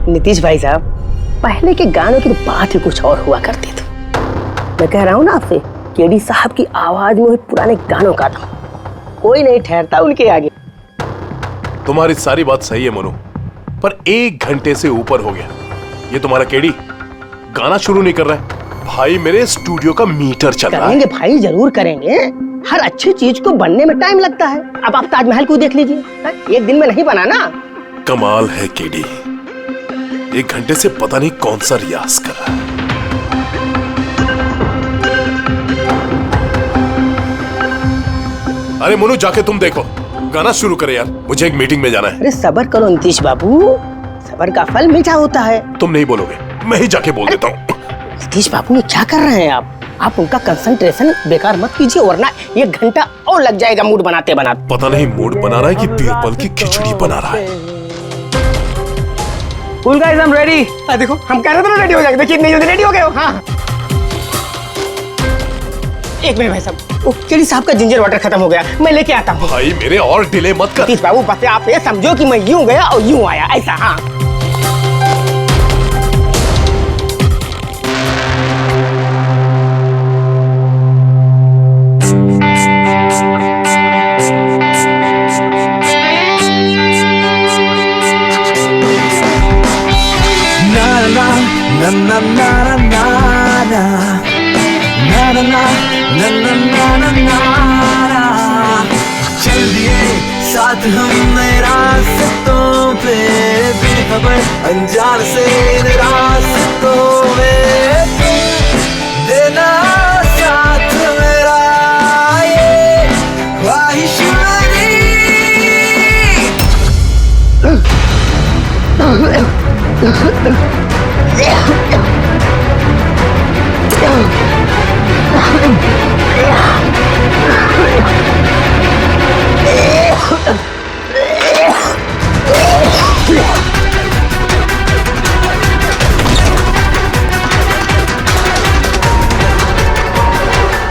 नीतीश भाई साहब, पहले के गानों की बात ही कुछ और हुआ करती थी। मैं कह रहा हूँ ना आपसे, केडी साहब की आवाज में पुराने गानों का था, कोई नहीं ठहरता उनके आगे। तुम्हारी सारी बात सही है मनु, पर 1 घंटे से ऊपर हो गया, ये तुम्हारा केडी गाना शुरू नहीं कर रहा है। भाई मेरे स्टूडियो का मीटर चल रहा है। करेंगे भाई, जरूर करेंगे। हर अच्छी चीज को बनने में टाइम लगता है। अब आप ताजमहल को देख लीजिए, एक दिन में नहीं बना ना। कमाल है केडी, 1 घंटे से पता नहीं कौन सा रियाज कर रहा है। अरे मोनू, जाके तुम देखो, गाना शुरू करे यार, मुझे एक मीटिंग में जाना है। अरे सब्र करो नीतीश बाबू, सब्र का फल मीठा होता है। तुम नहीं बोलोगे, मैं ही जाके बोल देता हूँ। नीतीश बाबू, ये क्या कर रहे हैं आप उनका कंसंट्रेशन बेकार मत कीजिए, वरना 1 घंटा और लग जाएगा मूड बनाते बनाते। पता नहीं मूड बना रहा है कि बीरबल की खिचड़ी बना रहा है। Cool guys, I am ready. देखो, हम कह रहे थे ना रेडी हो जाएंगे, देखिए इतनी जल्दी रेडी हो गए हो। हाँ, एक मिनट भाई साहब, वो केडी साहब का जिंजर वाटर खत्म हो गया, मैं लेके आता हूँ। भाई मेरे और डिले मत कर। नीतीश बाबू, बस आप ये समझो कि मैं यूं गया और यूं आया, ऐसा। हाँ, चल दिए साथ हम नए रास्तों पे, बेखबर अनजान से रास्तों में, देना साथ मेरा ये ख्वाहिश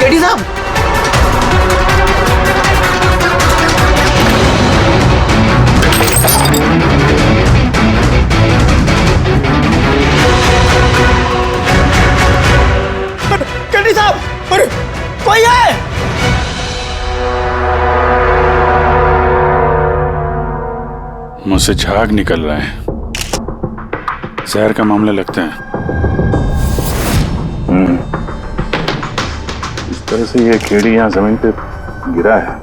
केडी साहब, केडी साहब, अरे कोई है? मुझसे झाग निकल रहा है, जहर का मामला लगता है। इस तरह से ये केडी यहाँ जमीन पे गिरा है,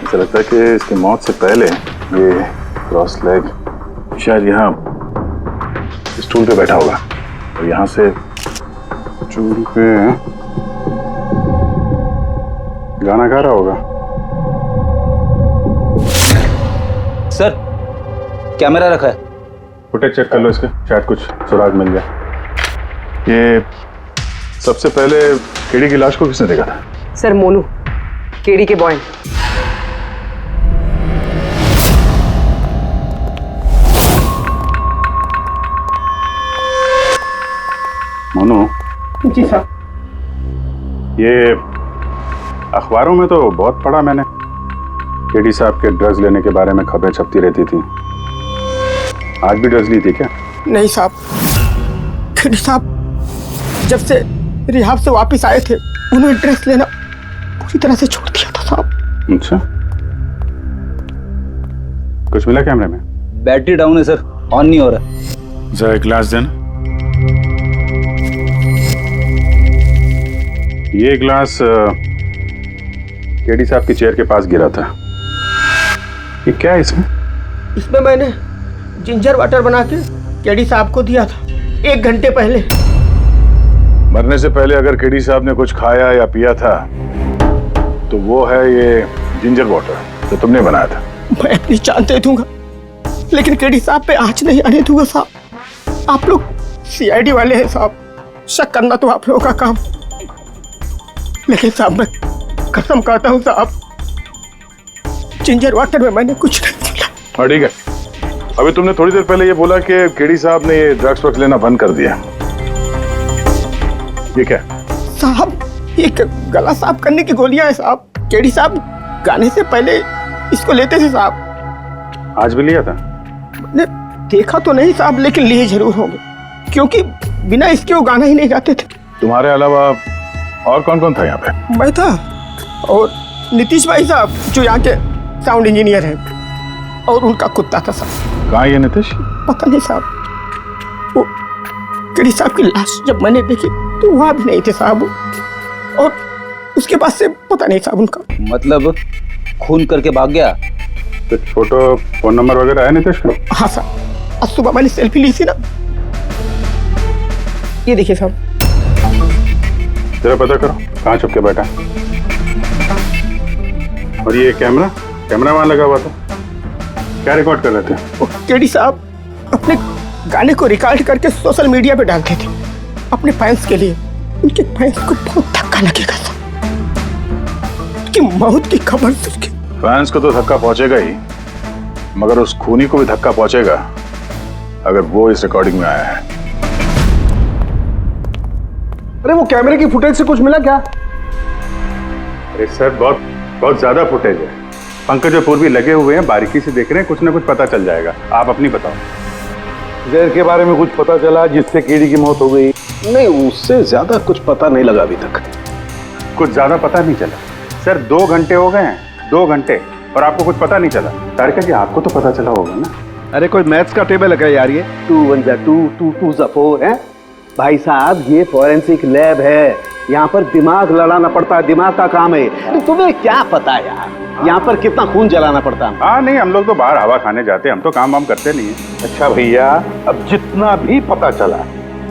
ऐसा लगता है कि इसकी मौत से पहले ये क्रॉस लेग शायद यहाँ स्टूल पे बैठा होगा और यहाँ से स्टूल पे गाना गा रहा होगा। सर, कैमरा रखा है, फुटेज चेक कर लो इसके, शायद कुछ सुराग मिल जाए। ये सबसे पहले केडी की लाश को किसने देखा था? सर, मोनू, केडी के बॉय। मोनू जी साहब। ये अखबारों में तो बहुत पढ़ा मैंने, केडी साहब के ड्रग्स लेने के बारे में खबरें छपती रहती थी। आज भी ड्रग्स ली थी क्या? नहीं साहब, केडी साहब जब से रिहाब से वापस आए थे, उन्होंने ड्रग्स लेना पूरी तरह से छोड़ दिया था साहब। अच्छा, कुछ मिला कैमरे में? बैटरी डाउन है सर, ऑन नहीं हो रहा। जरा एक ग्लास देना। ये ग्लास केडी साहब की चेयर के पास गिरा था। ये क्या है इसमें? इसमें मैंने जिंजर वाटर बना के केडी साहब को दिया था 1 घंटे पहले। मरने से पहले अगर केडी साहब ने कुछ खाया या पिया था तो वो है ये जिंजर वाटर जो तुमने बनाया था। मैं अपनी जान दे दूंगा, लेकिन केडी साहब पे आंच नहीं आने दूंगा साहब। आप लोग सीआईडी वाले हैं साहब, शक करना तो आप लोगों का काम, लेकिन साहब मैं कसम खाता हूँ साहब, जिंजर वाटर में मैंने कुछ नहीं मिला। हाँ ठीक है, अभी तुमने थोड़ी देर पहले ये बोला कि केडी साहब ने ये ड्रग्स वग्स लेना बंद कर दिया, ये क्या? साहब, ये गला साफ करने की गोलियां है साहब। केडी साहब गाने से पहले इसको लेते थे साहब। आज भी लिया था? देखा तो नहीं साहब, लेकिन लिए जरूर होंगे, क्योंकि बिना इसके वो गाना ही नहीं गाते थे। तुम्हारे अलावा और कौन कौन था यहाँ पे? मैं था और नीतीश भाई साहब जो यहाँ के साउंड इंजीनियर हैं, और उनका कुत्ता था साहब। कहाँ ये नीतीश? पता नहीं साहब, वो केडी साहब की लाश जब मैंने देखी तो वहाँ भी नहीं थे साहब, और उसके बाद से पता नहीं साहब उनका। मतलब खून करके भाग गया? कुछ फोटो फोन नंबर वगैरह है नीतीश का? हाँ साहब, आज सुबह मैंने सेल्फी ली थी ना, ये देखिए साहब। जरा पता करो कहाँ छुप के बैठा। और ये कैमरा वहां लगा हुआ था, क्या रिकॉर्ड कर रहे थे? वो केडी साहब अपने गाने को रिकॉर्ड करके सोशल मीडिया पे डालते थे अपने फैंस के लिए। उनके फैंस को बहुत धक्का लगेगा साहब, उनकी मौत की खबर सुन के। फैंस को तो धक्का पहुंचेगा ही, मगर उस खूनी को भी धक्का पहुंचेगा अगर वो इस रिकॉर्डिंग में आया है। अरे वो कैमरे की फुटेज से कुछ मिला क्या? अरे सर बहुत ज्यादा फुटेज है। पंकज और पूर्वी लगे हुए हैं, बारीकी से देख रहे हैं, कुछ ना कुछ पता चल जाएगा। आप अपनी बताओ। जहर के बारे में कुछ पता चला जिससे केडी की मौत हो गई? नहीं, उससे ज्यादा कुछ पता नहीं लगा अभी तक। कुछ ज्यादा पता नहीं चला सर, 2 घंटे हो गए हैं, 2 घंटे, और आपको कुछ पता नहीं चला। तारिका जी आपको तो पता चला होगा ना? अरे कोई मैथ्स का टेबल है यार, ये 2 1 जा 2 2 2 जा 4 है भाई साहब। ये फॉरेंसिक लैब है, यहाँ पर दिमाग लड़ाना पड़ता है, दिमाग का काम है। तुम्हें क्या पता यार यहाँ पर कितना खून जलाना पड़ता है? हाँ नहीं, हम लोग तो बाहर हवा खाने जाते हैं, हम तो काम वाम करते नहीं है। अच्छा भैया, अब जितना भी पता चला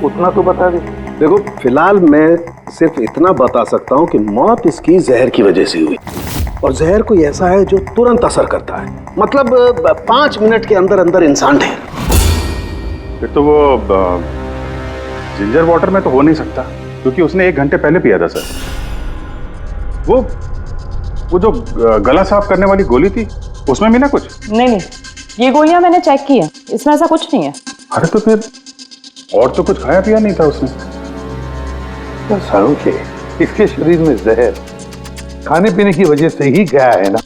उतना तो बता दे। देखो फिलहाल मैं सिर्फ इतना बता सकता हूँ कि मौत इसकी जहर की वजह से हुई, और जहर कोई ऐसा है जो तुरंत असर करता है, मतलब 5 मिनट के अंदर अंदर इंसान ढेर। फिर तो वो जिंजर वाटर में तो हो नहीं सकता, क्योंकि उसने 1 घंटे पहले पिया था सर। वो जो गला साफ करने वाली गोली थी उसमें भी ना कुछ? नहीं, ये गोलियां मैंने चेक की है, इसमें ऐसा कुछ नहीं है। अरे तो फिर और तो कुछ खाया पिया नहीं था उसने? सालों के इसके शरीर में जहर खाने पीने की वजह से ही गया है ना,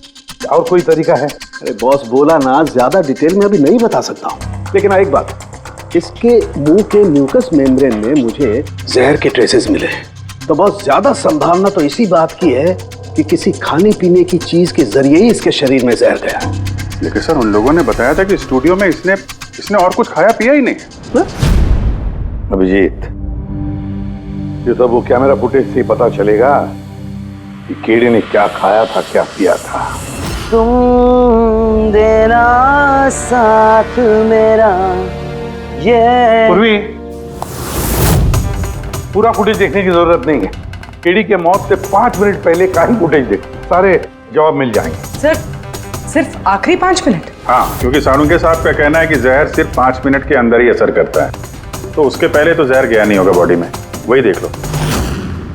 और कोई तरीका है? अरे बॉस बोला ना, ज्यादा डिटेल में अभी नहीं बता सकता हूँ, लेकिन एक बात, इसके मुंह के म्यूकस मेम्ब्रेन में मुझे जहर के ट्रेसेस मिले हैं। तो बहुत ज्यादा संभावना तो इसी बात की है कि किसी खाने पीने की चीज के जरिए ही इसके शरीर में जहर गया। लेकिन सर उन लोगों ने बताया था कि स्टूडियो में इसने और कुछ खाया पिया ही नहीं है। अभिजीत, ये तो वो कैमरा फुटेज से पता चलेगा कि केडी ने क्या खाया था, क्या पिया था। तुम देना साथ मेरा, ये पूर्वी, पूरा फुटेज देखने की जरूरत नहीं है। केडी के मौत से 5 मिनट पहले का ही फुटेज देख, सारे जवाब मिल जाएंगे। सर सिर्फ आखिरी 5 मिनट? हाँ, क्योंकि सानुके साहब का कहना है कि जहर सिर्फ 5 मिनट के अंदर ही असर करता है, तो उसके पहले तो जहर गया नहीं होगा बॉडी में। वही देख लो।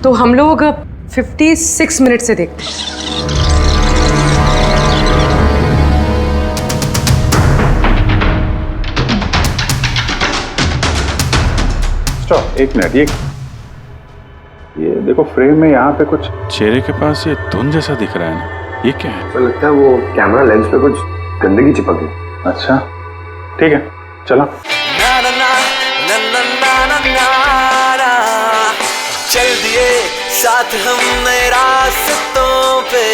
तो हम लोग 56 मिनट से देखते हैं। Stop, 1 minute. ये देखो फ्रेम में यहाँ पे कुछ चेहरे के पास ये धुंध जैसा दिख रहा है ना, ये क्या है? तो लगता है वो कैमरा लेंस पे कुछ गंदगी चिपक गई। अच्छा ठीक है, चलो। चल दिए साथ हम नए रास्तों पे,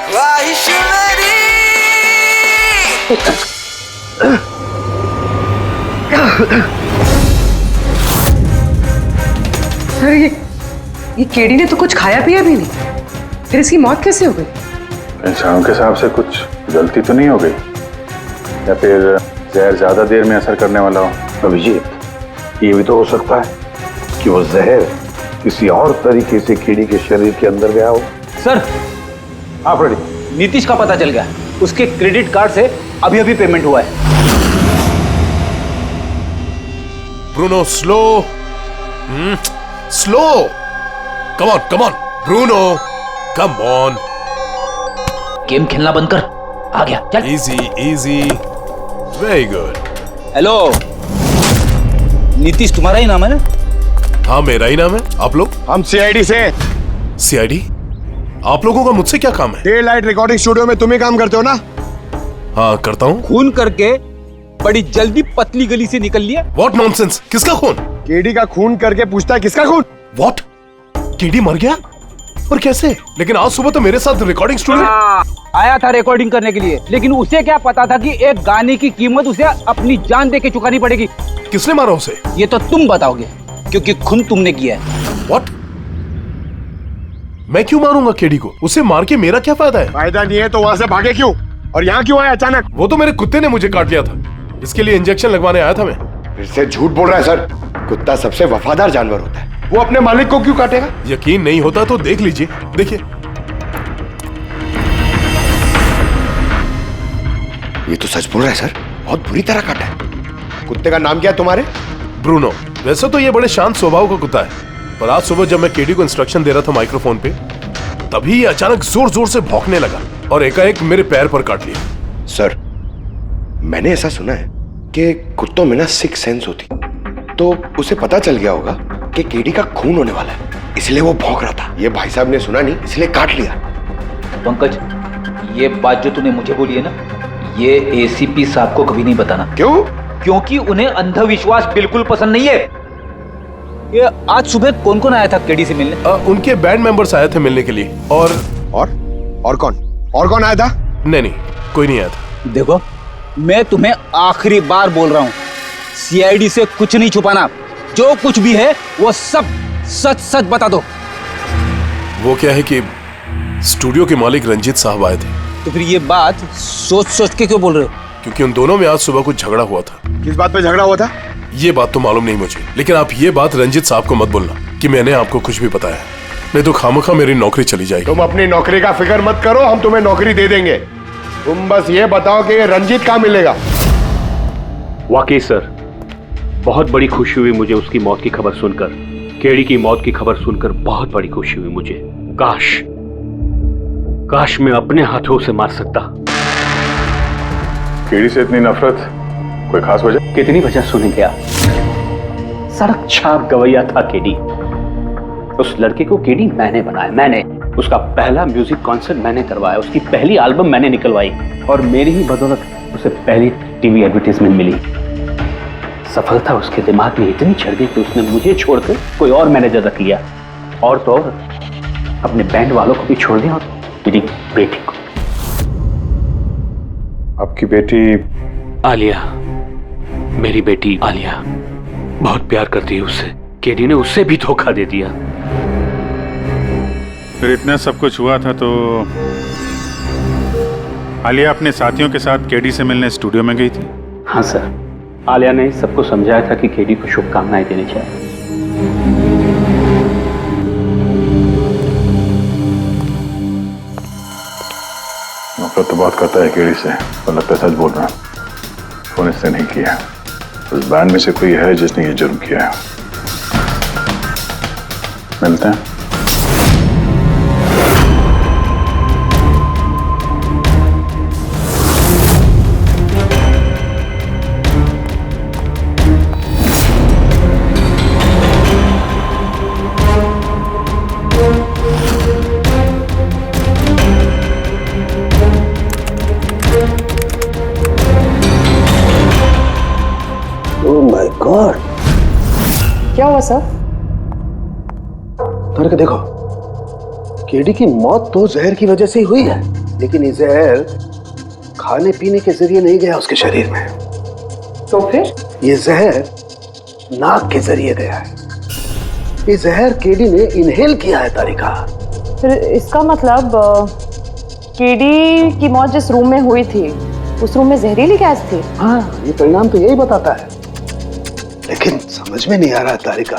ख्वाहिश मेरी। सर ये केडी ने तो कुछ खाया पिया भी नहीं, फिर इसकी मौत कैसे हो गई? इंसानों के हिसाब से कुछ गलती तो नहीं हो गई, या फिर जहर ज्यादा देर में असर करने वाला हो? अभिजीत, ये भी तो हो सकता है कि वो जहर किसी और तरीके से केडी के शरीर के अंदर गया हो। सर, आप रेडी? नीतीश का पता चल गया, उसके क्रेडिट कार्ड से अभी अभी पेमेंट हुआ है। Bruno slow, slow, come on Bruno, come on. Game खेलना बंद कर, आ गया, चल। Easy, very good. Hello, Nitish तुम्हारा ही नाम है ना? हाँ मेरा ही नाम है। आप लोग? हम सीआईडी से। सीआईडी? आप लोगों का मुझसे क्या काम है? डे लाइट रिकॉर्डिंग स्टूडियो में तुम ही काम करते हो ना? हाँ करता हूँ। खून करके बड़ी जल्दी पतली गली से निकल लिया। What nonsense? किसका खून? केडी का खून करके पूछता है किसका खून? व्हाट? केडी मर गया? और कैसे? लेकिन आज सुबह तो मेरे साथ रिकॉर्डिंग स्टूडियो आया था रिकॉर्डिंग करने के लिए, लेकिन उसे क्या पता था कि एक गाने की कीमत उसे अपनी जान दे के चुकानी पड़ेगी। किसने मारा उसे? ये तो तुम बताओगे, क्योंकि खून तुमने किया है। व्हाट? मैं क्यों मारूंगा केडी को? उसे मार के मेरा क्या फायदा है? फायदा नहीं है तो वहां से भागे क्यों? और यहाँ क्यों आया अचानक? वो तो मेरे कुत्ते ने मुझे काट लिया था, इसके लिए इंजेक्शन लगवाने आया था मैं। फिर से झूठ बोल रहा है सर। कुत्ता सबसे वफादार जानवर होता है, वो अपने मालिक को क्यों काटेगा? यकीन नहीं होता तो देख लीजिए, देखिए। ये तो सच बोल रहा है सर, बहुत बुरी तरह काटा है। कुत्ते का नाम क्या है तुम्हारे? ब्रूनो। वैसे तो ये बड़े शांत स्वभाव का कुत्ता है, पर आज सुबह जब मैं केडी को इंस्ट्रक्शन दे रहा था माइक्रोफोन पे, तभी ये अचानक जोर जोर से भौंकने लगा और एकाएक मेरे पैर पर काट लिया। सर, मैंने ऐसा सुना है कि कुत्तों में ना सिक्स सेंस होती, तो उसे पता चल गया होगा कि केडी का खून होने वाला है, इसलिए वो भौंक रहा था। ये भाई साहब ने सुना नहीं, इसलिए काट लिया। पंकज, ये बात जो तूने मुझे बोली है ना, ये एसीपी साहब को कभी नहीं बताना। क्यों? क्योंकि उन्हें अंधविश्वास बिल्कुल पसंद नहीं है। ये आज सुबह कौन कौन आया था केडी से मिलने? उनके बैंड मेंबर्स आए थे मिलने के लिए। और कौन आया था? नहीं, कोई नहीं आया था। देखो, मैं तुम्हें आखिरी बार बोल रहा हूँ, सीआईडी से कुछ नहीं छुपाना। जो कुछ भी है वो सब सच सच बता दो। वो क्या है कि स्टूडियो के मालिक रंजीत साहब आए थे। तो फिर ये बात सोच सोच के क्यों बोल रहे हो? क्योंकि उन दोनों में आज सुबह कुछ झगड़ा हुआ था। किस बात पे झगड़ा हुआ था? ये बात तो मालूम नहीं मुझे, लेकिन आप ये बात रंजीत साहब को मत बोलना कि मैंने आपको कुछ भी बताया, नहीं तो खामखा मेरी नौकरी चली जाएगी। तुम अपनी नौकरी का फिक्र मत करो, हम तुम्हें नौकरी दे देंगे। तुम बस ये बताओ कि रंजीत कहाँ मिलेगा? वाकई सर, बहुत बड़ी खुशी हुई मुझे उसकी मौत की खबर सुनकर। केडी की मौत की खबर सुनकर बहुत बड़ी खुशी हुई मुझे। काश मैं अपने हाथों उसे मार सकता। केडी से इतनी नफरत, कोई खास वजह? कितनी वजह सुनेंगे आप? सड़क छाप गवैया था केडी। उस लड़के को केडी मैंने बनाया, मैंने। उसका पहला म्यूजिक कॉन्सर्ट मैंने करवाया, उसकी पहली एल्बम मैंने निकलवाई, और मेरी ही बदौलत उसे पहली टीवी एडवर्टाइजमेंट मिली। सफलता उसके दिमाग में इतनी चढ़ गई कि उसने मुझे छोड़कर कोई और मैनेजर रख लिया, और तो और अपने बैंड वालों को भी छोड़ दिया, और मेरी बेटी को। आपकी बेटी आलिया, मेरी बेटी आलिया बहुत प्यार करती है उससे। केडी ने उससे भी धोखा दे दिया। फिर इतना सब कुछ हुआ था तो आलिया अपने साथियों के साथ केडी से मिलने स्टूडियो में गई थी? हाँ सर, आलिया ने सबको समझाया था कि केडी को शुभकामनाएं देनी चाहिए। नफरत तो बात करता है केडी से, पर लगता है सच बोल रहा है। फोन इससे नहीं किया, उस बैंड में से कोई है जिसने ये जुर्म किया है। मिलते हैं। गॉड, क्या हुआ सर? करके देखो, केडी की मौत तो जहर की वजह से ही हुई है, लेकिन ये जहर खाने पीने के जरिए नहीं गया उसके शरीर में। तो फिर? ये जहर नाक के जरिए गया है। ये जहर केडी ने इनहेल किया है तारिका। फिर इसका मतलब केडी की मौत जिस रूम में हुई थी, उस रूम में जहरीली गैस थी? हाँ, ये परिणाम तो यही बताता है, लेकिन समझ में नहीं आ रहा तारिका,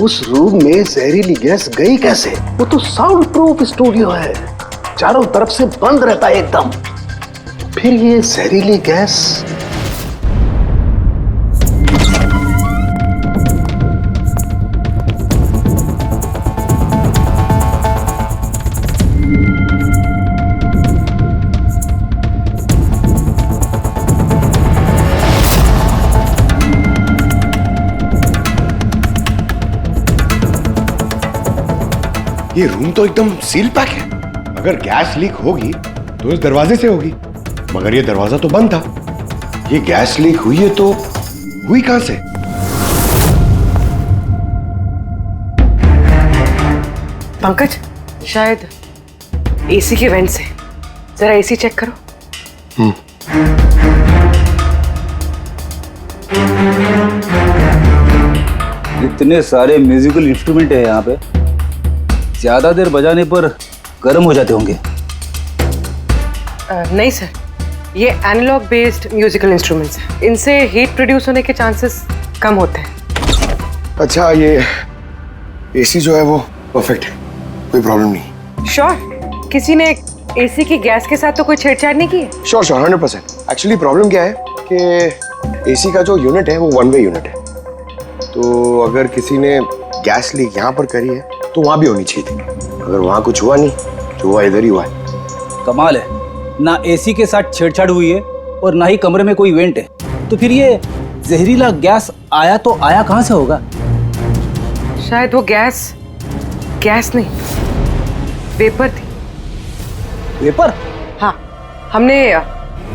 उस रूम में जहरीली गैस गई कैसे? वो तो साउंड प्रूफ स्टूडियो है, चारों तरफ से बंद रहता है एकदम। फिर ये जहरीली गैस ये रूम तो एकदम सील पैक है। अगर गैस लीक होगी तो इस दरवाजे से होगी, मगर ये दरवाजा तो बंद था। ये गैस लीक हुई है तो हुई कहां से? पंकज, शायद एसी के वेंट से। जरा एसी चेक करो। इतने सारे म्यूजिकल इंस्ट्रूमेंट है यहाँ पे, ज्यादा देर बजाने पर गर्म हो जाते होंगे। नहीं सर, ये एनालॉग बेस्ड म्यूजिकल इंस्ट्रूमेंट्स हैं। इनसे हीट प्रोड्यूस होने के चांसेस कम होते हैं। अच्छा, ये एसी जो है वो परफेक्ट है, कोई प्रॉब्लम नहीं। श्योर? किसी ने एसी की गैस के साथ तो कोई छेड़छाड़ नहीं की है? श्योर 100%। एक्चुअली प्रॉब्लम क्या है कि एसी का जो यूनिट है वो वन वे यूनिट है, तो अगर किसी ने गैस लीक यहाँ पर करी है तो वहाँ भी होनी चाहिए थी। अगर वहाँ कुछ हुआ नहीं, जो हुआ इधर ही हुआ है। कमाल है, ना एसी के साथ छेड़छाड़ हुई है और ना ही कमरे में कोई वेंट है, तो फिर ये जहरीला गैस आया तो आया कहाँ से होगा? शायद वो गैस नहीं, वेपर थी। वेपर? हाँ, हमने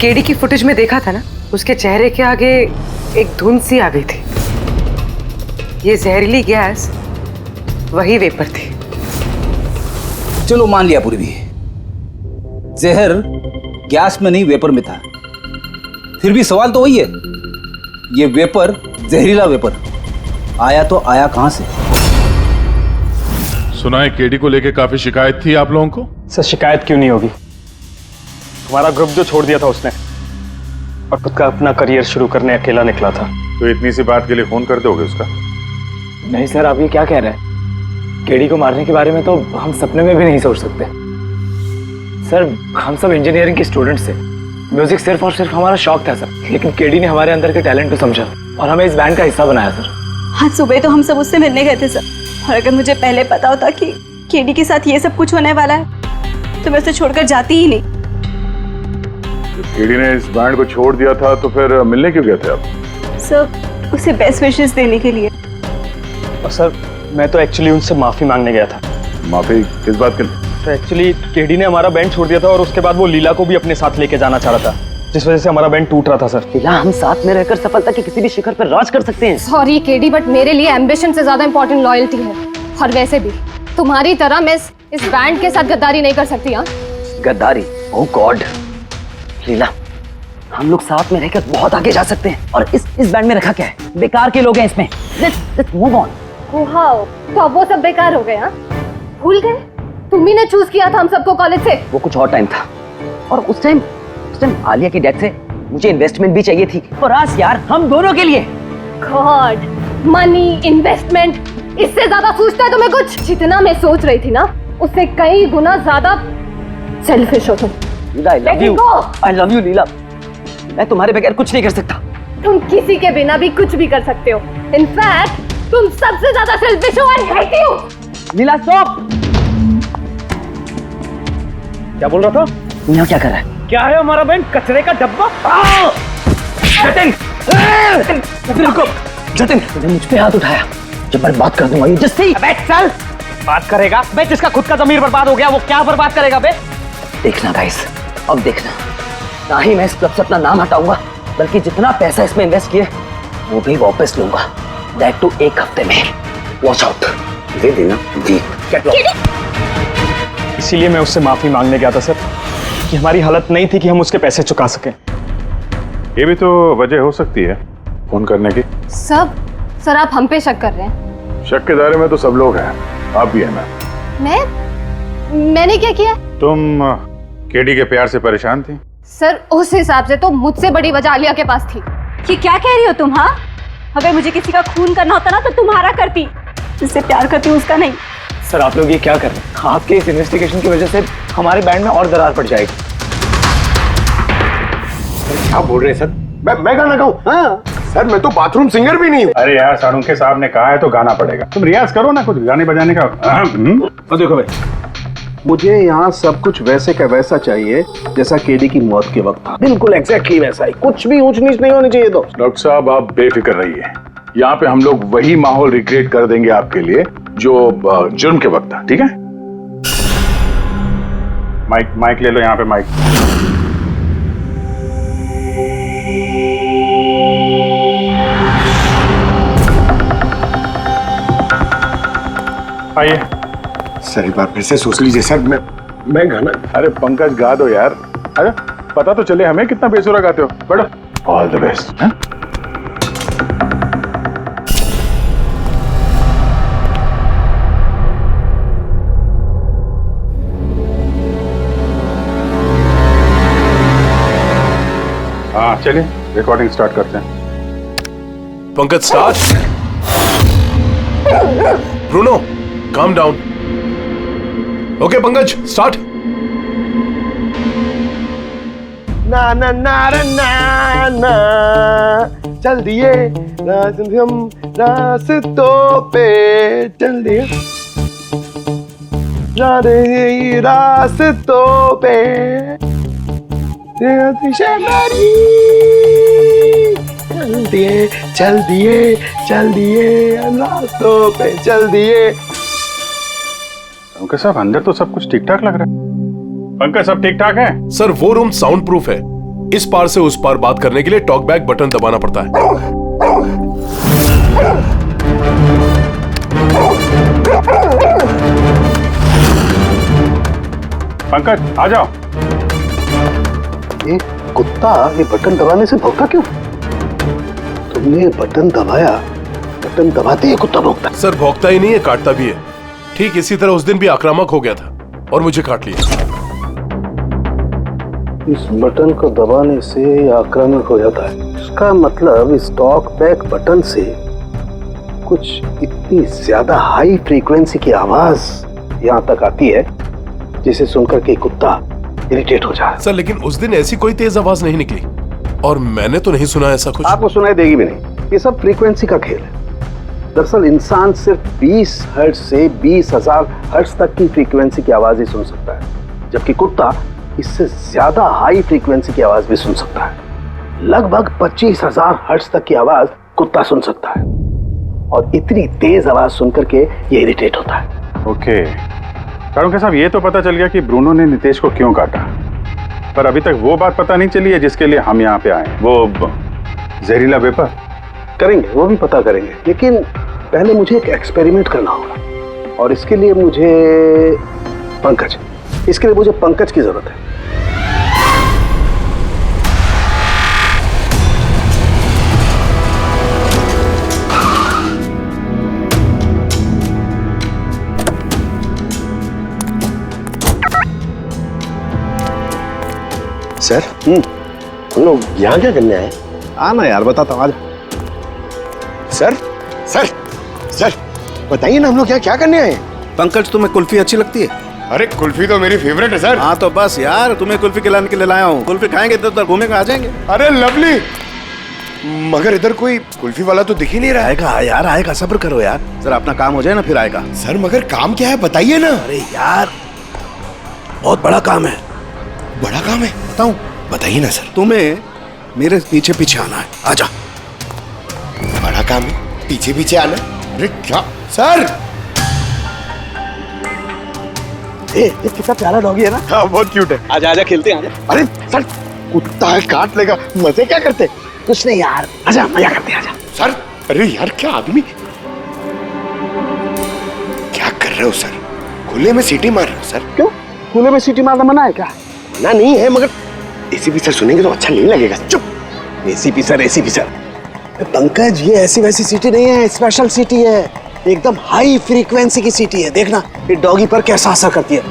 केडी की फुटेज में देखा था ना, उसके चेहरे के आगे एक धुंध सी आ गई थी। ये जहरीली गैस वही वेपर थी। चलो मान लिया पूर्वी, जहर गैस में नहीं वेपर में था, फिर भी सवाल तो वही है, ये वेपर, जहरीला वेपर आया तो आया कहां से? सुना है केडी को लेके काफी शिकायत थी आप लोगों को? सर शिकायत क्यों नहीं होगी, हमारा ग्रुप जो छोड़ दिया था उसने और खुद का अपना करियर शुरू करने अकेला निकला था। तो इतनी सी बात के लिए खून कर दोगे उसका? नहीं सर, आप ये क्या कह रहे हैं? केडी को मारने के बारे में तो हम सपने में भी नहीं सोच सकते। सर हम सब इंजीनियरिंग के स्टूडेंट्स थे, म्यूजिक सिर्फ और सिर्फ हमारा शौक था सर, लेकिन केडी ने हमारे अंदर के टैलेंट को समझा और हमें इस बैंड का हिस्सा बनाया सर। आज सुबह तो हम सब उससे मिलने गए थे सर, और अगर मुझे पहले पता होता कि केडी के साथ ये सब कुछ होने वाला है तो मैं उसे छोड़कर जाती ही नहीं। केडी ने इस बैंड को छोड़ दिया था तो फिर मिलने क्यों गए थे आप? सर उसे बेस्ट विशेस देने के लिए। और सर मैं तो एक्चुअली उनसे माफी मांगने गया था। माफी किस बात के? सर एक्चुअली केडी ने हमारा बैंड छोड़ दिया था और उसके बाद वो लीला को भी अपने साथ लेके जाना चाह रहा था, जिस वजह से हमारा बैंड टूट रहा था सर। लीला, हम साथ में रहकर सफलता के किसी भी शिखर पर राज कर सकते हैं। सॉरी केडी, बट मेरे लिए एम्बिशन से ज्यादा इंपॉर्टेंट लॉयल्टी है, और वैसे भी तुम्हारी तरह मैं इस बैंड के साथ गद्दारी नहीं कर सकती। हाँ, गद्दारी? ओह गॉड लीला, हम लोग साथ में रहकर बहुत आगे जा सकते हैं, और इस बैंड में रखा क्या है? बेकार के लोग हैं इसमें। Let's move on. वाओ, तो अब वो सब बेकार हो गए? हाँ, भूल गए? तुम्ही ने चूज किया था हम सबको कॉलेज से। वो कुछ और टाइम था, और उस टाइम आलिया की डेथ से मुझे इन्वेस्टमेंट भी चाहिए थी, और आज यार हम दोनों के लिए। गॉड, मनी, इन्वेस्टमेंट, इससे ज्यादा सोचता है तुम्हें कुछ? जितना मैं सोच रही थी ना, उससे कई गुना ज्यादा सेल्फिश हो तुम। लीला, I love you लीला, मैं तुम्हारे बगैर कुछ नहीं कर सकता। तुम किसी के बिना भी कुछ भी कर सकते हो। इनफैक्ट तुम सबसे ज्यादा सेल्फिश हो, I hate you. Leela stop. क्या बोल रहा था? तू यहाँ क्या कर रहा है? क्या है हमारा बैंड? कचरे का डब्बा? जतिन, रुको। जतिन, तूने मुझ पे हाथ उठाया, जब मैं बात कर दूंगा ये जस्सी। अबे चल। बात करेगा बे? जिसका खुद का ज़मीर बर्बाद हो गया वो क्या बर्बाद करेगा बे? देखना गाइस, अब देखना, ना ही मैं इस क्लब से अपना नाम हटाऊंगा, बल्कि जितना पैसा इसमें इन्वेस्ट किया वो भी वापस लूंगा, दैट टू 1 हफ्ते में। Watch out. दे देना जी। इसीलिए मैं उससे माफी मांगने गया था सर, कि हमारी हालत नहीं थी कि हम उसके पैसे चुका सकें। ये भी तो वजह हो सकती है फोन करने की। सर आप हम पे शक कर रहे हैं? शक के दायरे में तो सब लोग हैं, आप भी है ना। मैंने क्या किया? तुम केडी के प्यार से परेशान थी? सर उस हिसाब से तो मुझसे बड़ी वजह आलिया के पास थी। ये क्या कह रही हो तुम? हाँ, अगर मुझे किसी का खून करना होता ना तो तुम्हारा करती, जिससे प्यार करती हूँ उसका नहीं। सर आप लोग ये क्या कर रहे हैं? आपके इस इन्वेस्टिगेशन की वजह से हमारे बैंड में और दरार पड़ जाएगी। क्या बोल रहे हैं सर? मैं गाना गाऊं? हाँ सर, मैं तो बाथरूम सिंगर भी नहीं हूँ। अरे यार, साळुंखे साहब ने कहा है तो गाना पड़ेगा, तुम रियाज करो ना कुछ गाने बजाने का। तो देखो भाई, मुझे यहाँ सब कुछ वैसे का वैसा चाहिए जैसा केडी की मौत के वक्त था, बिल्कुल एग्जैक्टली वैसा ही, कुछ भी ऊंच नीच नहीं होनी चाहिए। तो डॉक्टर साहब आप बेफिक्र रहिए, यहाँ पे हम लोग वही माहौल रिक्रिएट कर देंगे आपके लिए जो जुर्म के वक्त था, ठीक है? माइक ले लो, यहाँ पे माइक। आइए सर एक बार फिर से सोच लीजिए सर, मैं गाना। अरे पंकज गा दो यार। अरे पता तो चले हमें कितना बेसुरा गाते हो। बैठो। All the best. हाँ चलिए रिकॉर्डिंग स्टार्ट करते हैं। Pankaj start. Bruno calm down. Okay Pankaj start. ना ना ना ना ना चल दिए हम रास्तों पे चल दिए रास्तों पे चल दिए हम रास्तों पे चल दिए। पंकज साहब अंदर तो सब कुछ ठीक ठाक लग रहा है। पंकज सब ठीक ठाक है? सर वो रूम साउंड प्रूफ है, इस पार से उस पार बात करने के लिए टॉक बैक बटन दबाना पड़ता है। पंकज आ जाओ। ये कुत्ता ये बटन दबाने से भौंकता क्यों? तुमने ये बटन दबाया, बटन दबाते ही कुत्ता भौंकता। सर भौंकता ही नहीं है, काटता भी है। ठीक इसी तरह उस दिन भी आक्रामक हो गया था और मुझे काट लिया। इस बटन को दबाने से आक्रामक हो जाता है। इसका मतलब इस टॉक बैक बटन से कुछ इतनी ज्यादा हाई फ्रीक्वेंसी की आवाज यहाँ तक आती है जिसे सुनकर के कुत्ता इरिटेट हो जाए। सर लेकिन उस दिन ऐसी कोई तेज आवाज नहीं निकली और मैंने तो नहीं सुना ऐसा कुछ। आपको सुनाई देगी भी नहीं। ये सब फ्रीक्वेंसी का खेल है। दरअसल इंसान सिर्फ 20 हर्ट्ज से 20,000 हर्ट्ज तक की फ्रीक्वेंसी की आवाज ही सुन सकता है, जबकि कुत्ता इससे ज्यादा हाई फ्रीक्वेंसी की आवाज भी सुन सकता है। लगभग 25,000 हर्ट्ज तक की आवाज कुत्ता सुन सकता है और इतनी तेज आवाज सुनकर के ये इरिटेट होता है। ओके के साहब, ये तो पता चल गया कि ब्रूनो ने नितेश को क्यों काटा, पर अभी तक वो बात पता नहीं चली है जिसके लिए हम यहाँ पे आए। वो जहरीला वेपर करेंगे, वो भी पता करेंगे, लेकिन पहले मुझे एक एक्सपेरिमेंट करना होगा और इसके लिए मुझे पंकज की जरूरत है। सर हम लोग यहाँ क्या करने आए? आना यार, बताता हूँ। सर सर सर बताइए ना, हम लोग क्या करने आए? पंकज तुम्हें कुल्फी अच्छी लगती है? अरे कुल्फी तो मेरी फेवरेट है सर। हाँ तो बस यार, तुम्हें कुल्फी खिलाने के लिए लाया हूँ। कुल्फी खाएंगे तो उधर घूमेंगे, आ जाएंगे। अरे लवली, मगर इधर कोई कुल्फी वाला तो दिख ही नहीं रहा है। आएगा यार, आएगा, सब्र करो यार, जरा अपना काम हो जाए ना फिर आएगा। सर मगर काम क्या है बताइए ना। अरे यार बहुत बड़ा काम है। बड़ा काम है? बताऊं? बताइए ना सर। तुम्हें मेरे पीछे पीछे आना है, आजा। बड़ा काम है, पीछे पीछे आना? अरे क्या सर? कितना प्यारा डॉगी है ना। हाँ बहुत क्यूट है। आजा आजा, खेलते हैं। अरे सर कुत्ता है, काट लेगा। मजे क्या करते? कुछ नहीं यार, आजा मजा करते हैं, आजा। सर अरे यार क्या आदमी, क्या कर रहे हो सर? खुले में सीटी मार रहे हो सर? क्यों? खुले में सीटी मारना मना है क्या? मना नहीं है, मगर एसीपी सर सुनेंगे तो अच्छा नहीं लगेगा। चुप। एसीपी सर पंकज, ये ऐसी वैसी सीटी नहीं है, स्पेशल सीटी है, एकदम हाई फ्रीक्वेंसी की सीटी है। देखना ये डॉगी पर कैसा असर करती है।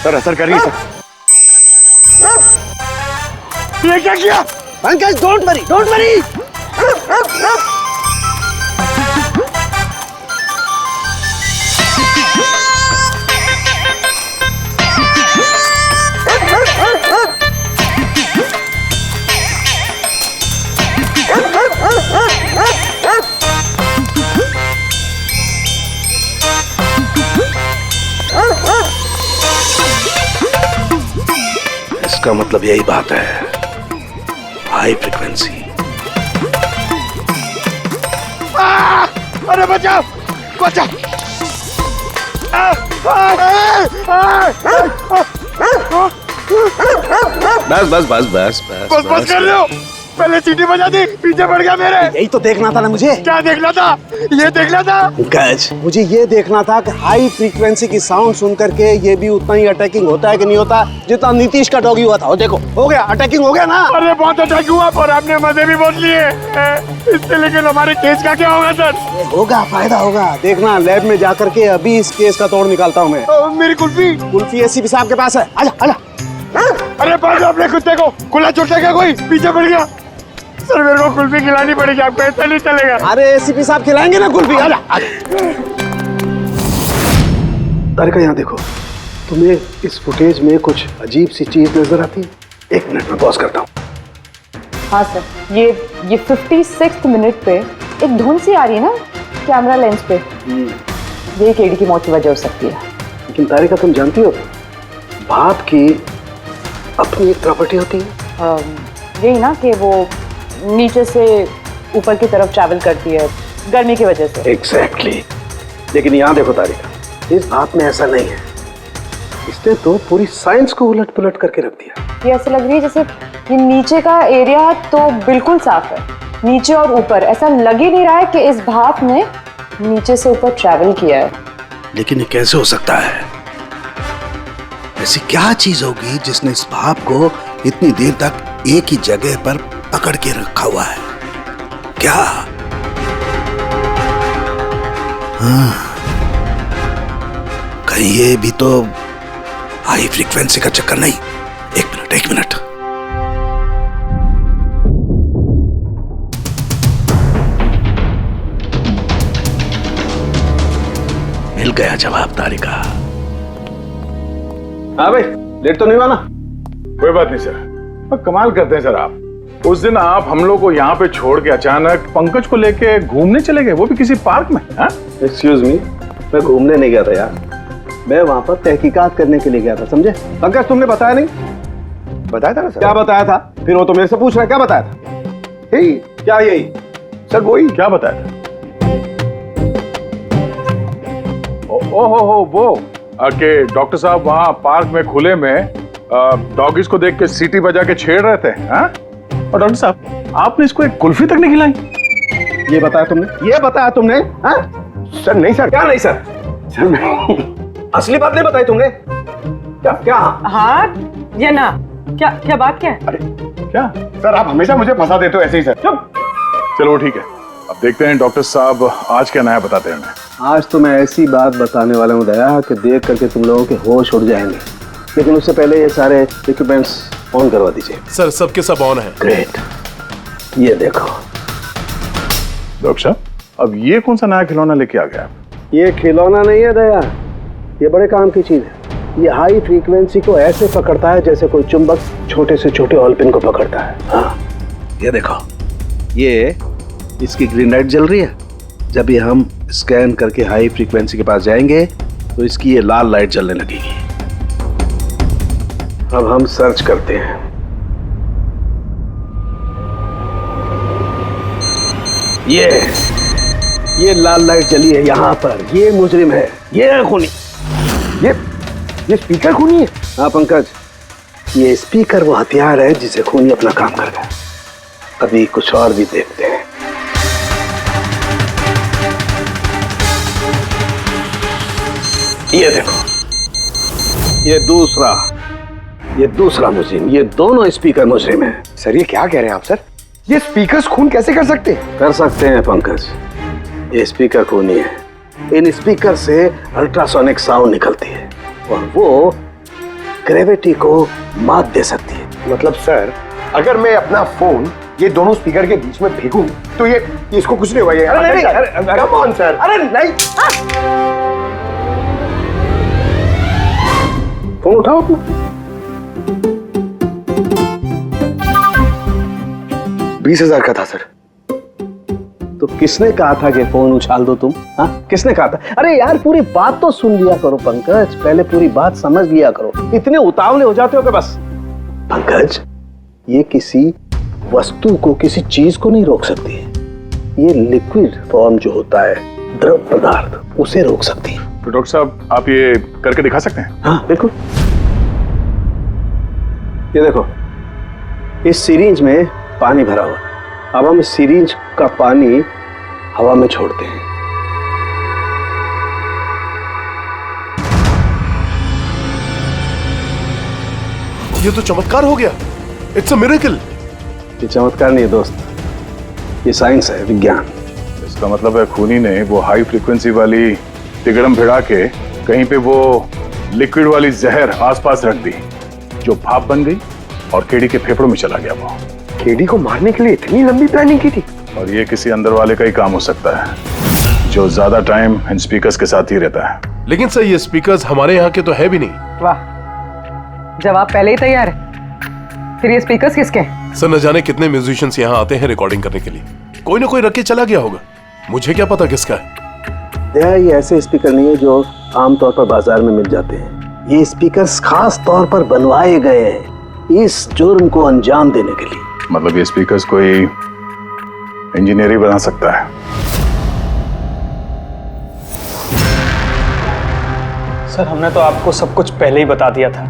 सर असर कर रही है सर। ये क्या किया? Pankaj don't worry, don't worry. इसका मतलब यही बात है, हाई फ्रीक्वेंसी। अरे बचाओ बचाओ। बस बस बस बस बस बस कर रहे हो, पहले सीटी बजा दी, पीछे पड़ गया मेरे। यही तो देखना था ना मुझे। क्या देखना था? ये देखना था पंकज, मुझे ये देखना था कि हाई फ्रीक्वेंसी की साउंड सुन करके ये भी उतना ही अटैकिंग होता है कि नहीं होता जितना नीतीश का डॉगी हुआ था। और देखो हो गया, अटैकिंग हो गया ना। अरे बहुत अटैक हुआ और आपने मजे भी बहुत लिए इससे, लेकिन हमारे केस का क्या होगा सर? होगा, फायदा होगा। देखना लैब में जाकर के अभी इस केस का तोड़ निकालता हूँ मैं। मेरी कुल्फी एसीपी साहब के पास है, आजा आजा। अरे बाजू अपने कुत्ते को, खुला छूटेगा कोई, पीछे पड़ गया। सर मेरे को कुल्फी खिलानी पड़ेगी, आपको ऐसा नहीं चलेगा। अरे एसीपी साहब खिलाएंगे ना कुल्फी, आजा आजा। तारिका यहाँ देखो, तुम्हें इस फुटेज में कुछ अजीब सी चीज नजर आती है? 1 मिनट में पॉज करता हूँ। हाँ सर, ये 56 मिनट पे एक धुन सी आ रही है ना कैमरा लेंस पे, ये केडी की मौत की वजह हो सकती है। लेकिन तारिका तुम जानती हो भाप की अपनी एक प्रॉपर्टी होती है, यही ना कि वो नीचे से ऊपर की तरफ ट्रैवल करती है गर्मी की वजह से। एग्जैक्टली। लेकिन यहाँ देखो तारिका, इस भाप में ऐसा नहीं है। इसने तो पूरी साइंस को उलट पुलट करके रख दिया। ये ऐसा लग रही है जैसे ये नीचे का एरिया तो बिल्कुल साफ है, नीचे और ऊपर ऐसा लग ही नहीं रहा है कि इस भाप ने नीचे से ऊपर ट्रैवल किया है। लेकिन ये कैसे हो सकता है? ऐसी क्या चीज होगी जिसने इस भाप को इतनी देर तक एक ही जगह पर पकड़ के रखा हुआ है? क्या? हाँ, कहीं ये भी तो हाई फ्रीक्वेंसी का चक्कर नहीं? 1 मिनट। मिल गया जवाब तारिका। हाँ भाई, लेट तो नहीं हुआ ना? कोई बात नहीं सर। कमाल करते हैं सर आप। उस दिन आप हम लोग को यहाँ पे छोड़ के अचानक पंकज को लेके घूमने चले गए, वो भी किसी पार्क में। एक्सक्यूज मी, मैं घूमने नहीं गया था यार, मैं वहां पर तहकीकात करने के लिए गया था, समझे? पंकज तुमने बताया नहीं? बताया था ना सर। क्या बताया था? फिर वो तो मेरे से पूछ रहा है क्या बताया था? यही। क्या यही? सर वही। क्या बताया था? वो कि डॉक्टर साहब वहाँ पार्क में खुले में डॉगीज को देख के सीटी बजा के छेड़ रहे थे। हाँ? और डॉक्टर साहब आपने इसको एक कुल्फी तक नहीं खिलाई। ये बताया तुमने? ये बताया तुमने? हाँ? सर नहीं सर। क्या नहीं सर? सर नहीं, असली बात नहीं बताई तुमने। क्या? हाँ या ना? क्या बात क्या है? अरे क्या सर, आप हमेशा मुझे फंसा देते हो ऐसे ही सर। चुप। चलो ठीक है, अब देखते हैं डॉक्टर साहब आज क्या नया बताते हैं हमें। आज तो मैं ऐसी बात बताने वाला हूँ दया कि देख करके तुम लोगों के होश उड़ जाएंगे, लेकिन उससे पहले ये सारे इक्विपमेंट्स ऑन करवा दीजिए। सर सबके सब ऑन है। ग्रेट। ये देखो डॉक्टर साहब, अब ये कौन सा नया खिलौना लेके आ गया? ये खिलौना नहीं है दया, ये बड़े काम की चीज है। ये हाई फ्रीक्वेंसी को ऐसे पकड़ता है जैसे कोई चुंबक छोटे से छोटे ऑलपिन को पकड़ता है। हाँ, ये देखो, ये इसकी ग्रीन लाइट जल रही है। जब ये हम स्कैन करके हाई फ्रीक्वेंसी के पास जाएंगे तो इसकी ये लाल लाइट जलने लगेगी। अब हम सर्च करते हैं। ये लाल लाइट जली है यहाँ पर। ये मुजरिम है, ये है खूनी। ये स्पीकर खूनी है। हाँ पंकज, ये स्पीकर वो हथियार है जिसे खूनी अपना काम कर गया। अभी कुछ और भी देखते हैं। ये देखो, ये दूसरा मुजरिम। ये दोनों स्पीकर मुजरिम है। सर ये क्या कह रहे हैं आप सर? ये स्पीकर्स खून कैसे कर सकते हैं? कर सकते हैं पंकज, ये स्पीकर खूनी है। इन स्पीकर से अल्ट्रासोनिक साउंड निकलती है और वो ग्रेविटी को मात दे सकती है। मतलब सर, अगर मैं अपना फोन ये दोनों स्पीकर के बीच में फेंकूं तो ये इसको कुछ नहीं हुआ। ये अरे नहीं, कम ऑन सर। अरे नहीं, फोन उठाओ अपना। 20,000 का था सर। तो किसने कहा था कि फोन उछाल दो तुम? हाँ, किसने कहा था? अरे यार पूरी बात तो सुन लिया करो पंकज, पहले पूरी बात समझ लिया करो। इतने उतावले हो जाते हो कि बस। पंकज, ये किसी वस्तु को, किसी चीज को नहीं रोक सकती है। ये लिक्विड फॉर्म जो होता है, द्रव पदार्थ, उसे रोक सकती है। तो डॉक्टर साहब आप ये करके दिखा सकते हैं? हाँ बिल्कुल। ये देखो, इस सिरिंज में पानी भरा हुआ, अब हम इस सिरिंज का पानी हवा में छोड़ते हैं। ये तो चमत्कार हो गया। It's a miracle. ये चमत्कार नहीं है दोस्त, ये साइंस है, विज्ञान। इसका मतलब है खूनी ने वो हाई फ्रीक्वेंसी वाली तिगड़म भिड़ा के कहीं पे वो लिक्विड वाली जहर आसपास रख दी, जो भाप बन गई और केडी के फेफड़ों में चला गया। वो केडी को मारने के लिए इतनी लंबी प्लानिंग की थी? और ये किसी अंदर वाले का ही काम हो सकता है, जो ज्यादा टाइम इन स्पीकर्स के साथ ही रहता है। लेकिन सर, ये स्पीकर्स हमारे यहाँ के तो है भी नहीं। वाह, जवाब पहले ही तैयार है। फिर ये स्पीकर्स किसके हैं? सर, न जाने कितने म्यूजिशियंस यहाँ आते हैं रिकॉर्डिंग करने के लिए। कोई ना कोई रख के चला गया होगा, मुझे क्या पता किसका है। ये ऐसे स्पीकर नहीं है जो आमतौर पर बाजार में मिल जाते हैं। ये स्पीकर्स खास तौर पर बनवाए गए हैं इस जुर्म को अंजाम देने के लिए। मतलब ये स्पीकर्स कोई इंजीनियर ही बना सकता है। सर, हमने तो आपको सब कुछ पहले ही बता दिया था,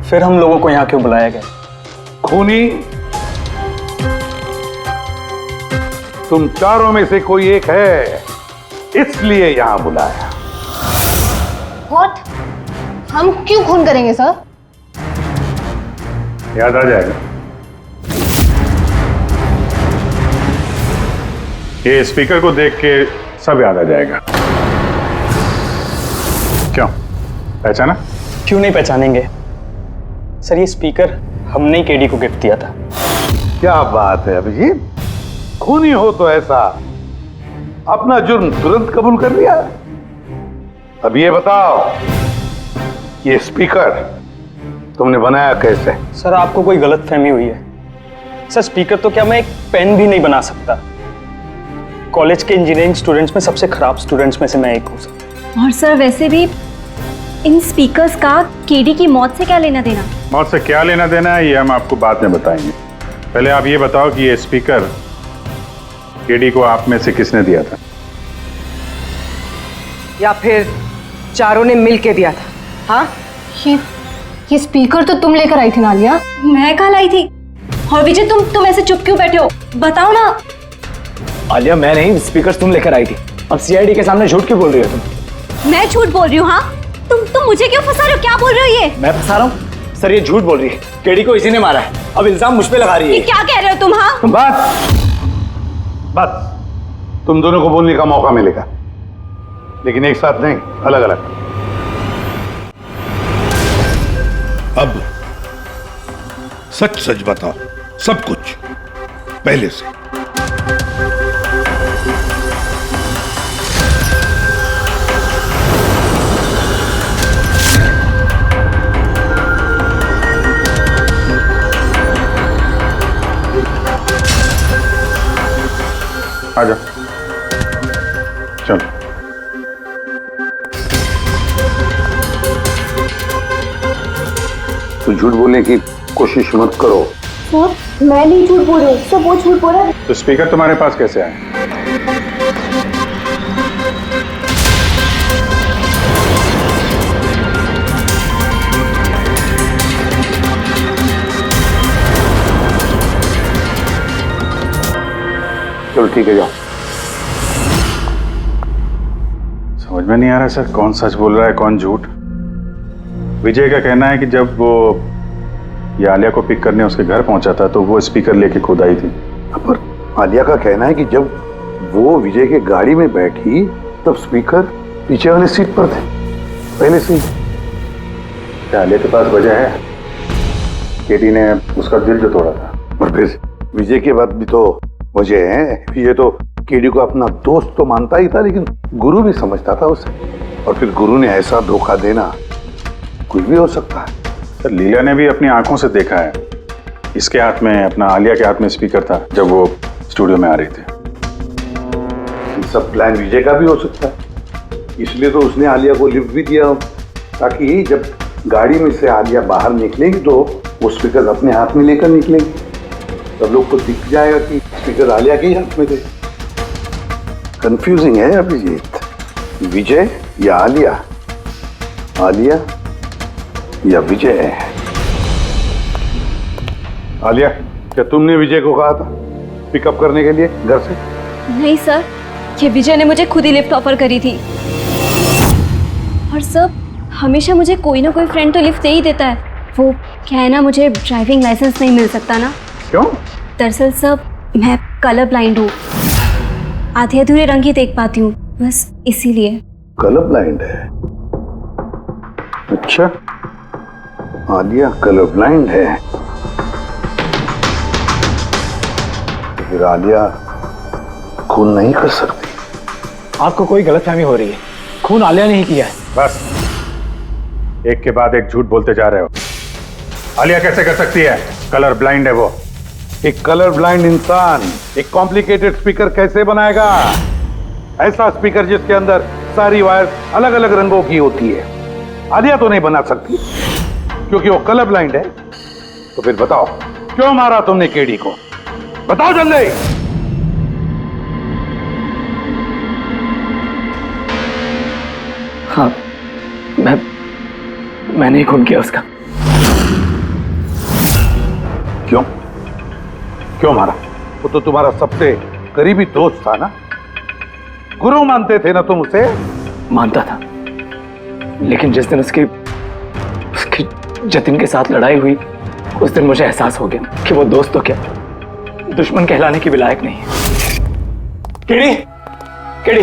फिर हम लोगों को यहाँ क्यों बुलाया गया? खूनी तुम चारों में से कोई एक है, इसलिए यहां बुलाया। व्हाट? हम क्यों खून करेंगे सर? याद आ जाएगा। ये स्पीकर को देख के सब याद आ जाएगा। क्यों, पहचाना? क्यों नहीं पहचानेंगे सर, ये स्पीकर हमने ही केडी को गिफ्ट दिया था। क्या बात है अभिजीत, खूनी हो तो ऐसा अपना जुर्म तुरंत कबूल कर लिया। अब ये बताओ, ये स्पीकर तुमने बनाया कैसे? सर, आपको कोई गलतफहमी हुई है। सर, स्पीकर तो क्या मैं एक पेन भी नहीं बना सकता। कॉलेज के इंजीनियरिंग स्टूडेंट्स में सबसे खराब स्टूडेंट्स में से मैं एक हूँ। और सर, वैसे भी इन स्पीकर्स का केडी की मौत से क्या लेना देना? मौत से क्या लेना देना है ये हम आपको बाद में बताएंगे। पहले आप ये बताओ कि ये स्पीकर केडी को आप में से किसने दिया था? या फिर चारों ने मिल के दिया था? हाँ, ये स्पीकर तो तुम लेकर आई थी ना आलिया। मैं कहाँ लाई थी? और विजय, तुम ऐसे चुप क्यों बैठे हो? बताओ ना। आलिया, मैं नहीं, स्पीकर तुम लेकर आई थी। अब सीआईडी के सामने झूठ क्यों बोल रही हो तुम? मैं झूठ बोल रही हूँ? हाँ, तुम मुझे क्यों फंसा रहे हो? क्या बोल रहे हो ये? मैं फंसा रहा हूँ? सर, ये झूठ बोल रही है। केडी को इसी ने मारा है, अब इल्जाम मुझ पे लगा रही है। क्या कह रहे हो तुम? हाँ, बस तुम दोनों को बोलने का मौका मिलेगा, लेकिन एक साथ नहीं, अलग अलग। अब सच सच बताओ, सब कुछ पहले से। आजा, चलो। तो झूठ बोलने की कोशिश मत करो। सर, मैं नहीं झूठ बोल रही हूँ, सब वो झूठ बोल रहा है। तो स्पीकर तुम्हारे पास कैसे आए? चलो ठीक है, जाओ। समझ में नहीं आ रहा सर, कौन सच बोल रहा है कौन झूठ। विजय का कहना है कि जब वो ये आलिया को पिक करने उसके घर पहुंचा था तो वो स्पीकर लेके खुद आई थी। पर आलिया का कहना है कि जब वो विजय के गाड़ी में बैठी तब स्पीकर पीछे वाले सीट पर थे पहले से। क्या आलिया के पास वजह है? केडी ने उसका दिल जो तोड़ा था। और फिर विजय के बाद भी तो वजह है। ये तो केडी को अपना दोस्त तो मानता ही था, लेकिन गुरु भी समझता था उसे। और फिर गुरु ने ऐसा धोखा देना, कुछ भी हो सकता है। सर, लीला ने भी अपनी आंखों से देखा है, इसके हाथ में, अपना आलिया के हाथ में स्पीकर था जब वो स्टूडियो में आ रही थी। ये सब प्लान विजय का भी हो सकता है, इसलिए तो उसने आलिया को लिफ्ट भी दिया, ताकि जब गाड़ी में से आलिया बाहर निकलेगी तो वो स्पीकर अपने हाथ में लेकर निकलेगी, सब लोग को दिख जाएगा कि स्पीकर आलिया के ही हाथ में थे। कंफ्यूजिंग है अभिजीत, विजय या आलिया, आलिया या विजय। आलिया, क्या तुमने विजय को कहा था पिकअप करने के लिए घर से? नहीं सर, ये विजय ने मुझे खुद ही लिफ्ट ऑफर करी थी। और सर, हमेशा मुझे कोई ना कोई फ्रेंड तो लिफ्ट दे ही देता है। वो क्या है ना, मुझे ड्राइविंग लाइसेंस नहीं मिल सकता ना। क्यों? दरअसल सर, मैं कलर ब्लाइंड हूँ, आधे अधूरे रंग ही देख पाती हूँ, बस इसीलिए। कलर ब्लाइंड है? अच्छा, आलिया कलर ब्लाइंड है तो फिर आलिया खून नहीं कर सकती। आपको कोई गलतफहमी हो रही है, खून आलिया ने ही किया है। बस, एक के बाद एक झूठ बोलते जा रहे हो। आलिया कैसे कर सकती है? कलर ब्लाइंड है वो। एक कलर ब्लाइंड इंसान एक कॉम्प्लिकेटेड स्पीकर कैसे बनाएगा? ऐसा स्पीकर जिसके अंदर सारी वायर अलग अलग रंगों की होती है। आलिया तो नहीं बना सकती क्योंकि वो कलर ब्लाइंड है। तो फिर बताओ, क्यों मारा तुमने केडी को? बताओ जल्दी। हाँ, मैंने ही खून किया उसका। क्यों? क्यों मारा? वो तो तुम्हारा सबसे करीबी दोस्त था ना, गुरु मानते थे ना तुम उसे? मानता था, लेकिन जिस दिन उसकी जतिन के साथ लड़ाई हुई, उस दिन मुझे एहसास हो गया कि वो दोस्त तो क्या, दुश्मन कहलाने की भी लायक नहीं है। केडी, केडी,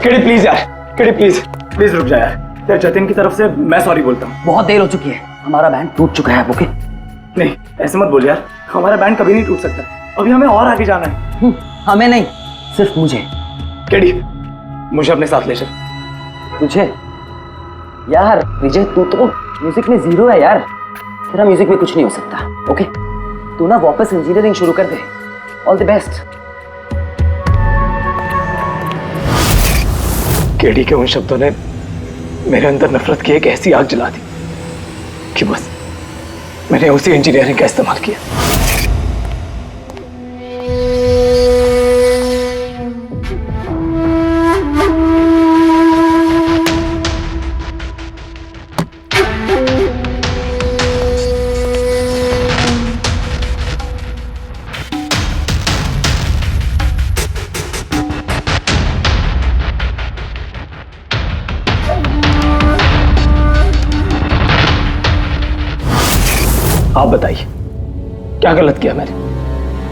केडी प्लीज यार, केडी प्लीज रुक जा यार। जतिन की तरफ से मैं सॉरी बोलता हूँ। बहुत देर हो चुकी है, हमारा बैंड टूट चुका है। ओके? नहीं, ऐसे मत बोल यार, हमारा बैंड कभी नहीं टूट सकता। अभी हमें और आगे जाना है। हमें नहीं, सिर्फ मुझे। केडी, मुझे अपने साथ ले चल। तुझे? यार विजय, तू तो म्यूजिक में जीरो है यार, तेरा म्यूजिक में कुछ नहीं हो सकता। ओके? तू ना वापस इंजीनियरिंग शुरू कर दे। All the best. केडी के उन शब्दों ने मेरे अंदर नफरत की एक ऐसी आग जला दी कि बस मैंने उसी इंजीनियरिंग का इस्तेमाल किया। आप बताइए, क्या गलत किया मैंने?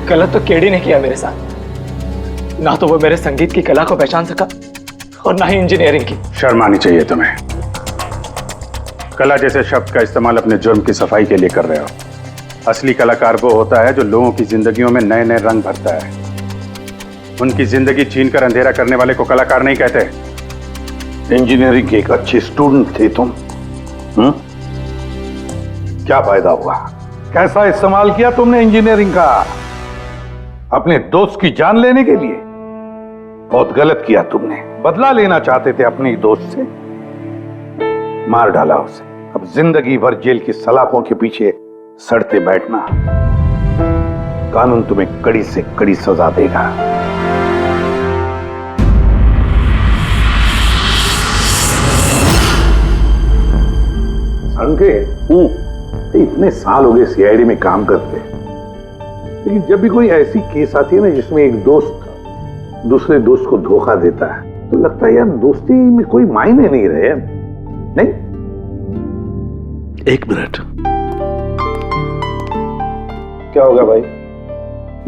गलत तो केडी ने किया मेरे साथ। ना तो वो मेरे संगीत की कला को पहचान सका और ना ही इंजीनियरिंग की। शर्म आनी चाहिए तुम्हें। कला जैसे शब्द का इस्तेमाल अपने जुर्म की सफाई के लिए कर रहे हो। असली कलाकार वो होता है जो लोगों की जिंदगियों में नए नए रंग भरता है। उनकी जिंदगी छीनकर अंधेरा करने वाले को कलाकार नहीं कहते। इंजीनियरिंग के एक अच्छे स्टूडेंट थे तुम। क्या फायदा हुआ? कैसा इस्तेमाल किया तुमने इंजीनियरिंग का? अपने दोस्त की जान लेने के लिए? बहुत गलत किया तुमने। बदला लेना चाहते थे अपने दोस्त से, मार डाला उसे। अब जिंदगी भर जेल की सलाखों के पीछे सड़ते बैठना। कानून तुम्हें कड़ी से कड़ी सजा देगा। संकेत, इतने साल हो गए सीआईडी में काम करते, लेकिन जब भी कोई ऐसी केस आती है ना जिसमें एक दोस्त दूसरे दोस्त को धोखा देता है, तो लगता है यार दोस्ती में कोई मायने नहीं रहे। नहीं? एक मिनट, क्या होगा भाई?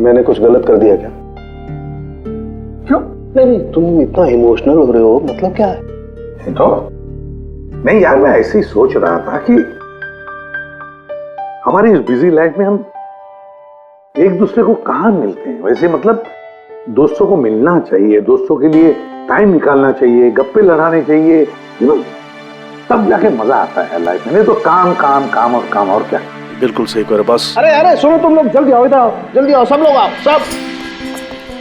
मैंने कुछ गलत कर दिया क्या? क्यों? नहीं, तुम इतना इमोशनल हो रहे हो, मतलब क्या है? तो नहीं यार, मैं ऐसे ही सोच रहा था कि हमारी इस बिजी लाइफ में हम एक दूसरे को कहां मिलते हैं। वैसे मतलब दोस्तों को मिलना चाहिए, दोस्तों के लिए टाइम निकालना चाहिए, गप्पे लड़ाने चाहिए, तब जाके मजा आता है लाइफ में। नहीं तो काम काम काम और काम, और क्या। बिल्कुल सही करो बस। अरे अरे सुनो तुम लोग, जल्दी आओ, इधर आओ, जल्दी आओ, सब लोग आओ, सब।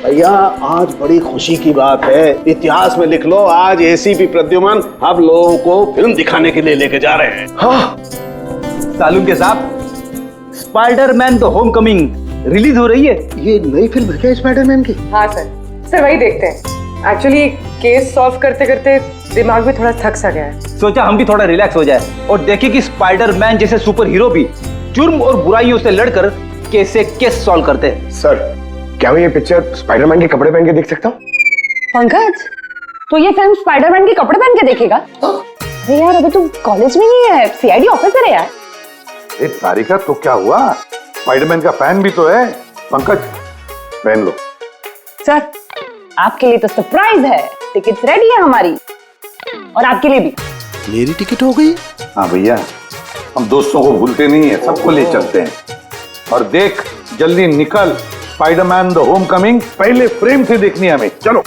भैया आज बड़ी खुशी की बात है, इतिहास में लिख लो, आज एसीपी प्रद्युमन आप लोगों को फिल्म दिखाने के लिए लेके जा रहे हैं। हाँ सालून के साथ स्पाइडरमैन द होमकमिंग रिलीज हो रही है। ये नई फिल्म है क्या स्पाइडरमैन की? हाँ सर वही देखते हैं। एक्चुअली केस सॉल्व करते करते दिमाग भी थोड़ा थक सा गया है। सोचा हम भी थोड़ा रिलैक्स हो जाए और देखें कि स्पाइडरमैन जैसे सुपर हीरो भी जुर्म और बुराइयों से लड़कर कैसे केस सॉल्व करते हैं। सर, क्या मैं ये पिक्चर स्पाइडरमैन के कपड़े पहन के देख सकता हूँ? पंकज, तो ये फिल्म स्पाइडरमैन के कपड़े पहन के देखेगा? अरे यार, अभी तुम कॉलेज में ही है, सीआईडी ऑफिसर है यार। ए तारिका, तो क्या हुआ? स्पाइडरमैन का फैन भी तो है। पंकज, पहन लो। सर, आपके लिए तो सरप्राइज है, टिकट्स रेडी है हमारी, और आपके लिए भी। मेरी टिकट हो गई? हाँ भैया, हम दोस्तों को भूलते नहीं है, सबको ले चलते हैं। और देख, जल्दी निकल, स्पाइडरमैन द होम कमिंग पहले फ्रेम से देखनी है हमें। चलो।